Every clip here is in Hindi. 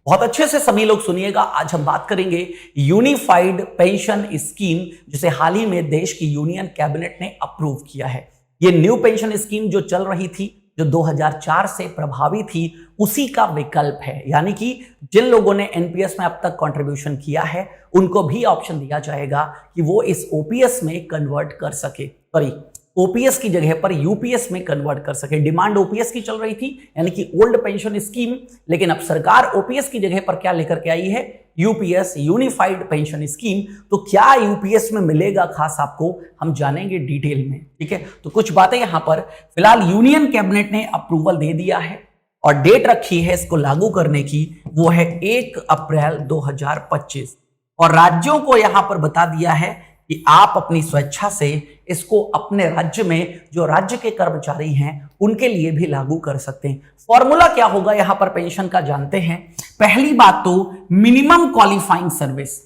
बहुत अच्छे से सभी लोग सुनिएगा। आज हम बात करेंगे यूनिफाइड पेंशन स्कीम, जिसे हाल ही में देश की यूनियन कैबिनेट ने अप्रूव किया है। ये न्यू पेंशन स्कीम जो चल रही थी, जो 2004 से प्रभावी थी, उसी का विकल्प है। यानी कि जिन लोगों ने एनपीएस में अब तक कंट्रीब्यूशन किया है, उनको भी ऑप्शन दिया जाएगा कि वो इस ओपीएस में कन्वर्ट कर सके, सॉरी ओपीएस की जगह पर यूपीएस में कन्वर्ट कर सके। डिमांड ओपीएस की चल रही थी, यानी कि ओल्ड पेंशन स्कीम, लेकिन अब सरकार ओपीएस की जगह पर क्या लेकर के आई है? UPS, unified pension scheme. तो क्या यूपीएस में मिलेगा खास आपको, हम जानेंगे डिटेल में। ठीक है, तो कुछ बातें यहां पर फिलहाल यूनियन कैबिनेट ने अप्रूवल दे दिया है और डेट रखी है इसको लागू करने की, वो है 1 अप्रैल 2025। और राज्यों को यहां पर बता दिया है कि आप अपनी स्वेच्छा से इसको अपने राज्य में, जो राज्य के कर्मचारी हैं उनके लिए भी लागू कर सकते हैं। फॉर्मूला क्या होगा यहां पर पेंशन का, जानते हैं। पहली बात तो मिनिमम क्वालिफाइंग सर्विस,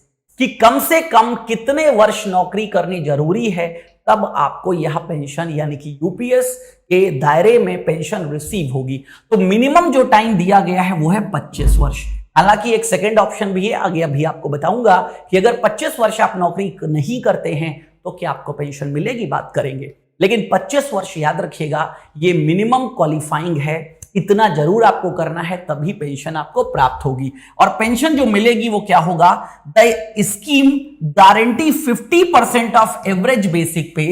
कि कम से कम कितने वर्ष नौकरी करनी जरूरी है, तब आपको यह पेंशन यानी कि यूपीएस के दायरे में पेंशन रिसीव होगी। तो मिनिमम जो टाइम दिया गया है वो है 25 वर्ष। हालांकि एक सेकंड ऑप्शन भी है, आगे अभी आपको बताऊंगा कि अगर 25 वर्ष आप नौकरी नहीं करते हैं तो क्या आपको पेंशन मिलेगी, बात करेंगे। लेकिन 25 वर्ष याद रखिएगा, ये मिनिमम क्वालिफाइंग है, इतना जरूर आपको करना है, तभी पेंशन आपको प्राप्त होगी। और पेंशन जो मिलेगी वो क्या होगा? The scheme guarantee 50% of average basic pay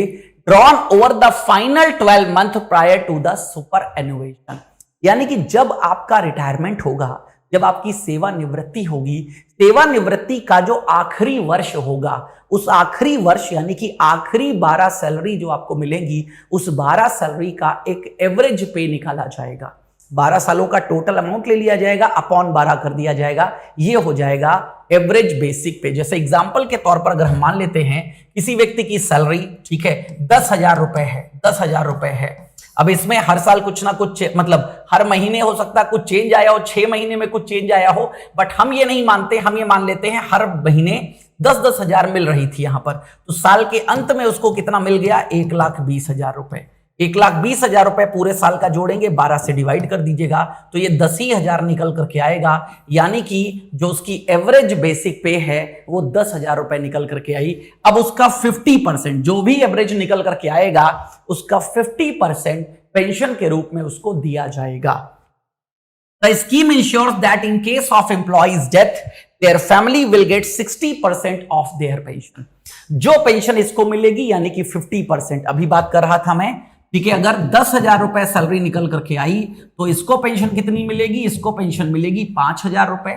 drawn over the final 12 month prior to the superannuation. यानी कि जब आपका रिटायरमेंट होगा, जब आपकी सेवानिवृत्ति होगी, सेवानिवृत्ति का जो आखिरी वर्ष होगा, उस आखिरी वर्ष यानी कि आखिरी 12 सैलरी जो आपको मिलेंगी, उस 12 सैलरी का एक एवरेज पे निकाला जाएगा। 12 सालों का टोटल अमाउंट ले लिया जाएगा, अपॉन 12 कर दिया जाएगा, ये हो जाएगा एवरेज बेसिक पे। जैसे एग्जांपल के तौर पर अगर हम मान लेते हैं किसी व्यक्ति की सैलरी, ठीक है, 10,000 रुपए है, 10,000 रुपए है। अब इसमें हर साल कुछ ना कुछ, मतलब हर महीने हो सकता है कुछ चेंज आया हो, 6 महीने में कुछ चेंज आया हो, बट हम ये नहीं मानते, हम ये मान लेते हैं हर महीने 10-10 हजार मिल रही थी यहां पर। तो साल के अंत में उसको कितना मिल गया? 1,20,000 रुपए। 1,20,000 रुपए पूरे साल का जोड़ेंगे, 12 से डिवाइड कर दीजिएगा, तो ये 10,000 निकल करके आएगा। यानी कि जो उसकी एवरेज बेसिक पे है वो 10,000 रुपए निकल करके आई। अब उसका 50%, जो भी एवरेज निकल करके आएगा, उसका 50% पेंशन के रूप में उसको दिया जाएगा। The scheme ensures that in case of employee's death, their family will get 60% of their pension। जो पेंशन इसको मिलेगी यानी कि 50%, अभी बात कर रहा था मैं, ठीक है, अगर 10,000 रुपए सैलरी निकल करके आई तो इसको पेंशन कितनी मिलेगी? इसको पेंशन मिलेगी 5,000 रुपए।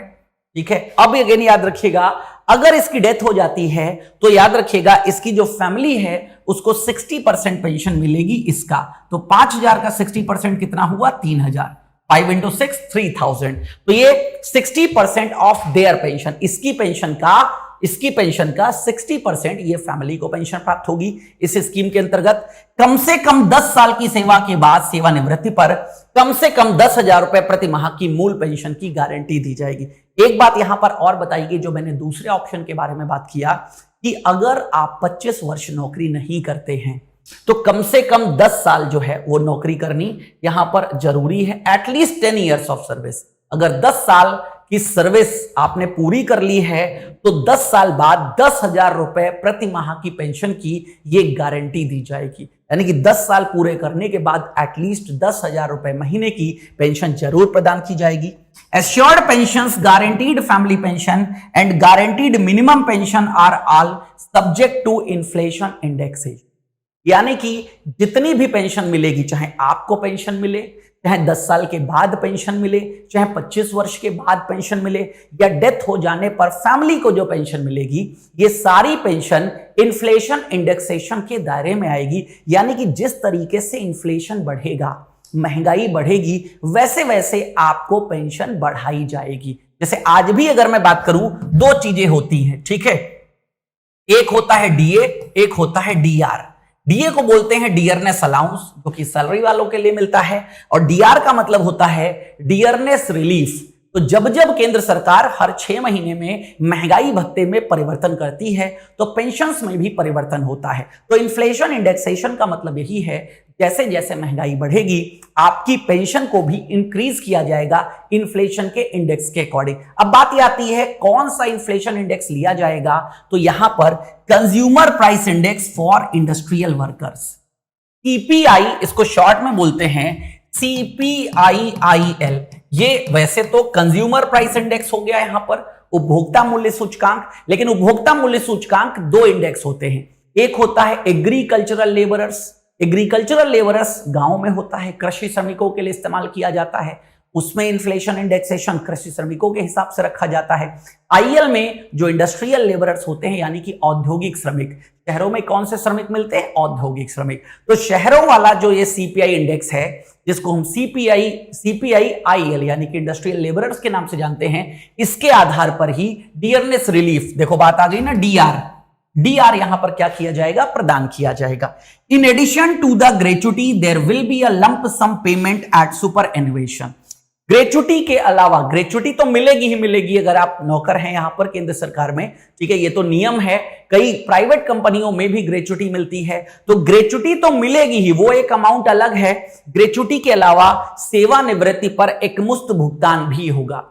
ठीक है, अब अगेन याद रखिएगा, अगर इसकी डेथ हो जाती है तो याद रखिएगा इसकी जो फैमिली है उसको 60% पेंशन मिलेगी इसका। तो 5,000 का 60% कितना हुआ? 3,000। 5 into 6 3,000। तो ये 60% ऑफ देयर पेंशन, इसकी पेंशन का 60% ये फैमिली को पेंशन प्राप्त होगी। इस स्कीम के अंतर्गत कम से कम 10 साल की सेवा के बाद सेवानिवृत्ति पर कम से कम 10,000 रुपए प्रति माह की मूल पेंशन की गारंटी दी जाएगी। एक बात यहां पर और बताइए, जो मैंने दूसरे ऑप्शन के बारे में बात किया कि अगर आप 25 वर्ष नौकरी नहीं करते हैं तो कम से कम 10 साल जो है वो नौकरी करनी यहां पर जरूरी है। At least 10 years of service. अगर 10 साल की सर्विस आपने पूरी कर ली है तो 10 साल बाद 10,000 रुपए प्रति माह की पेंशन की ये गारंटी दी जाएगी। यानी कि 10 साल पूरे करने के बाद एटलीस्ट 10,000 रुपए महीने की पेंशन जरूर प्रदान की जाएगी। Assured pensions, guaranteed family pension and guaranteed minimum pension are all subject to inflation indexation। यानी कि जितनी भी पेंशन मिलेगी, चाहे आपको पेंशन मिले, चाहे 10 साल के बाद पेंशन मिले, चाहे 25 वर्ष के बाद पेंशन मिले, या डेथ हो जाने पर फैमिली को जो पेंशन मिलेगी, ये सारी पेंशन इन्फ्लेशन इंडेक्सेशन के दायरे में आएगी। यानी कि जिस तरीके से इन्फ्लेशन बढ़ेगा, महंगाई बढ़ेगी, वैसे वैसे आपको पेंशन बढ़ाई जाएगी। जैसे आज भी अगर मैं बात करूं, 2 चीजें होती हैं, ठीक है, एक होता है डीए, एक होता है डीआर। डीए को बोलते हैं डियरनेस अलाउंस, जो कि सैलरी वालों के लिए मिलता है, और डीआर का मतलब होता है डियरनेस रिलीफ। तो जब जब केंद्र सरकार हर 6 महीने में महंगाई भत्ते में परिवर्तन करती है तो पेंशन्स में भी परिवर्तन होता है। तो इन्फ्लेशन इंडेक्सेशन का मतलब यही है, जैसे जैसे महंगाई बढ़ेगी आपकी पेंशन को भी इंक्रीज किया जाएगा इन्फ्लेशन के इंडेक्स के अकॉर्डिंग। अब बात ये आती है कौन सा इन्फ्लेशन इंडेक्स लिया जाएगा, तो यहां पर consumer price index for industrial workers, CPI इसको शॉर्ट में बोलते हैं, CPIIL। ये वैसे तो कंज्यूमर प्राइस इंडेक्स हो गया यहां पर उपभोक्ता मूल्य सूचकांक, लेकिन उपभोक्ता मूल्य सूचकांक दो इंडेक्स होते हैं, एक होता है एग्रीकल्चरल लेबरर्स, एग्रीकल्चरल लेबरर्स गांव में होता है, कृषि श्रमिकों के लिए इस्तेमाल किया जाता है, उसमें इन्फ्लेशन इंडेक्सेशन कृषि श्रमिकों के हिसाब से रखा जाता है। आईएल में जो इंडस्ट्रियल लेबरर्स होते हैं यानी कि औद्योगिक श्रमिक, शहरों में कौन से श्रमिक मिलते हैं, औद्योगिक श्रमिक, तो शहरों वाला जो ये सीपीआई इंडेक्स है जिसको हम CPIIL यानी कि इंडस्ट्रियल लेबरर्स के नाम से जानते हैं, इसके आधार पर ही डियरनेस रिलीफ, देखो बात आ गई ना, डीआर यहां पर क्या किया जाएगा, प्रदान किया जाएगा। In addition to the gratuity there will be a lump sum payment at superannuation. Gratuity के अलावा, ग्रेचुटी तो मिलेगी ही मिलेगी अगर आप नौकर हैं यहां पर केंद्र सरकार में, ठीक है, ये तो नियम है, कई प्राइवेट कंपनियों में भी ग्रेचुटी मिलती है, तो ग्रेचुटी तो मिलेगी ही, वो एक अमाउंट अलग है। ग्रेचुटी के अलावा सेवानिवृत्ति पर एकमुश्त भुगतान भी होगा,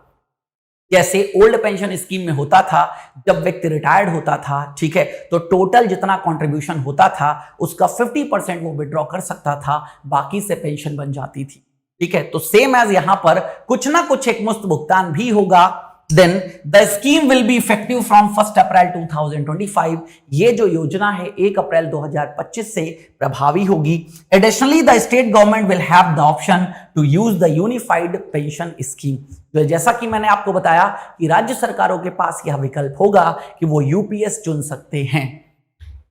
जैसे ओल्ड पेंशन स्कीम में होता था, जब व्यक्ति रिटायर्ड होता था, ठीक है, तो टोटल जितना कंट्रीब्यूशन होता था उसका 50% वो विड्रॉ कर सकता था, बाकी से पेंशन बन जाती थी, ठीक है, तो सेम एज यहां पर कुछ ना कुछ एक मुफ्त भुगतान भी होगा। Then the scheme will be effective from 1 April 2025। ये जो योजना है 1 अप्रैल 2025 से प्रभावी होगी। Additionally the state government will have the option to use the unified pension scheme. तो जैसा कि मैंने आपको बताया कि राज्य सरकारों के पास यह विकल्प होगा कि वो यूपीएस चुन सकते हैं।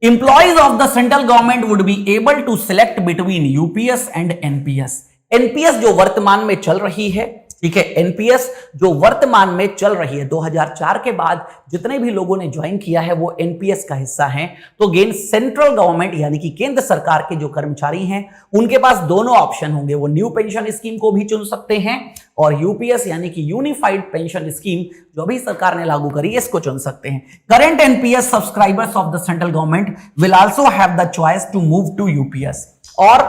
Employees of the central government would be able to select between UPS and NPS। NPS जो वर्तमान में चल रही है, ठीक है, एनपीएस जो वर्तमान में चल रही है, 2004 के बाद जितने भी लोगों ने ज्वाइन किया है वो एनपीएस का हिस्सा हैं। तो गेन सेंट्रल गवर्नमेंट यानी कि केंद्र सरकार के जो कर्मचारी हैं उनके पास दोनों ऑप्शन होंगे, वो न्यू पेंशन स्कीम को भी चुन सकते हैं और यूपीएस यानी कि यूनिफाइड पेंशन स्कीम जो भी सरकार ने लागू करी इसको चुन सकते हैं। Current NPS subscribers of the central government will also have the choice to move to UPS. और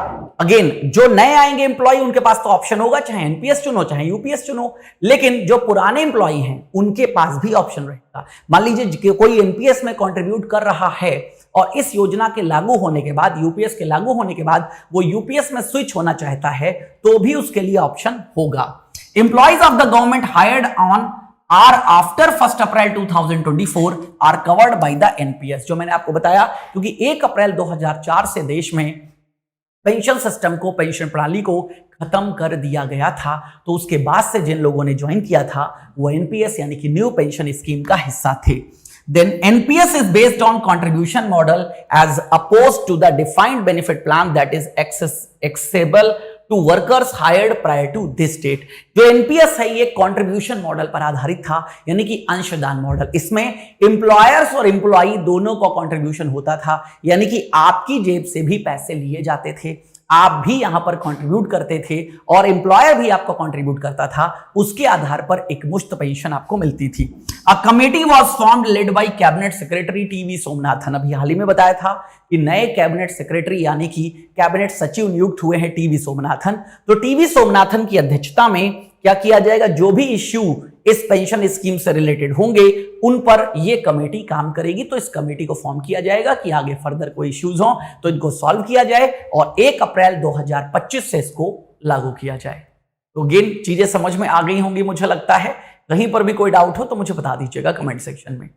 अगेन जो नए आएंगे एम्प्लॉय उनके पास तो ऑप्शन होगा, चाहे एनपीएस चुनो चाहे यूपीएस चुनो, लेकिन जो पुराने एम्प्लॉय हैं उनके पास भी ऑप्शन रहेगा। मान लीजिए कोई एनपीएस में कंट्रीब्यूट कर रहा है और इस योजना के लागू होने के बाद, यूपीएस के लागू होने के बाद वो यूपीएस में स्विच होना चाहता है तो भी उसके लिए ऑप्शन होगा। Employees of the government hired on or after 1 April 2024 are covered by the NPS. जो मैंने आपको बताया क्योंकि 1 अप्रैल 2004 से देश में पेंशन सिस्टम को, पेंशन प्रणाली को खत्म कर दिया गया था, तो उसके बाद से जिन लोगों ने ज्वाइन किया था वो एनपीएस यानी कि न्यू पेंशन स्कीम का हिस्सा थे। Then NPS is based on contribution model as opposed to the defined benefit plan that is accessible to workers hired prior to this date। जो NPS है ये कंट्रीब्यूशन मॉडल पर आधारित था यानी कि अंशदान मॉडल। इसमें एम्प्लॉयर्स और एम्प्लॉई दोनों का कंट्रीब्यूशन होता था यानी कि आपकी जेब से भी पैसे लिए जाते थे, आप भी यहां पर कंट्रीब्यूट करते थे और एम्प्लॉयर भी आपको कंट्रीब्यूट करता था, उसके आधार पर एक मुश्त पेंशन आपको मिलती थी। A committee was formed led by cabinet secretary TV Somanathan. अभी हाल ही में बताया था कि नए कैबिनेट सेक्रेटरी यानी कि कैबिनेट सचिव नियुक्त हुए हैं टीवी सोमनाथन। तो टीवी सोमनाथन की अध्यक्षता में क्या किया जाएगा, जो भी इश्यू इस पेंशन स्कीम से रिलेटेड होंगे उन पर यह कमेटी काम करेगी। तो इस कमेटी को फॉर्म किया जाएगा कि आगे फर्दर कोई इश्यूज हो तो इनको सॉल्व किया जाए और 1 अप्रैल 2025 से इसको लागू किया जाए। तो अगेन चीजें समझ में आ गई होंगी मुझे लगता है। कहीं पर भी कोई डाउट हो तो मुझे बता दीजिएगा कमेंट सेक्शन में।